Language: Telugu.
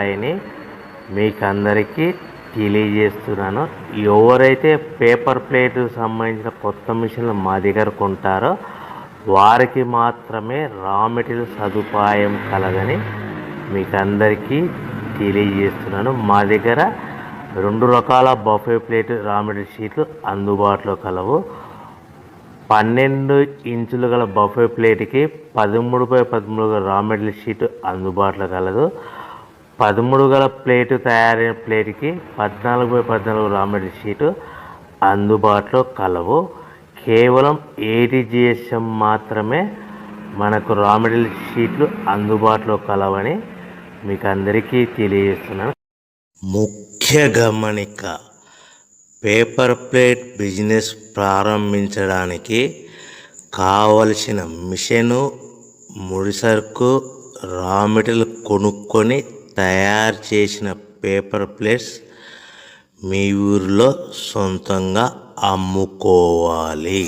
అని మీకు అందరికీ తెలియజేస్తున్నాను. ఎవరైతే పేపర్ ప్లేట్ సంబంధించిన కొత్త మిషన్లు మా దగ్గర కొంటారో వారికి మాత్రమే రా మెటీరియల్ సదుపాయం కలదని మీకు అందరికీ తెలియజేస్తున్నాను. మా దగ్గర 2 రకాల బఫే ప్లేట్ రా మెటీరియల్ షీట్లు అందుబాటులో కలవు. 12 ఇంచుల గల బఫే ప్లేట్కి 13x13 గల రా మెటీరియల్ షీట్ అందుబాటులో కలదు. 13 గల ప్లేటు తయారైన ప్లేట్కి 14x14 రా మెటీరియల్ షీటు అందుబాటులో కలవు. కేవలం ATGSM మాత్రమే మనకు రా మెటీరియల్ షీట్లు అందుబాటులో కలవని మీకు అందరికీ తెలియజేస్తున్నాను. ముఖ్య గమనిక: పేపర్ ప్లేట్ బిజినెస్ ప్రారంభించడానికి కావలసిన మిషను, ముడిసరుకు, రా మెటీరియల్ కొనుక్కొని తయారు చేసిన పేపర్ ప్లేట్స్ మీ ఊరిలో సొంతంగా అమ్ముకోవాలి.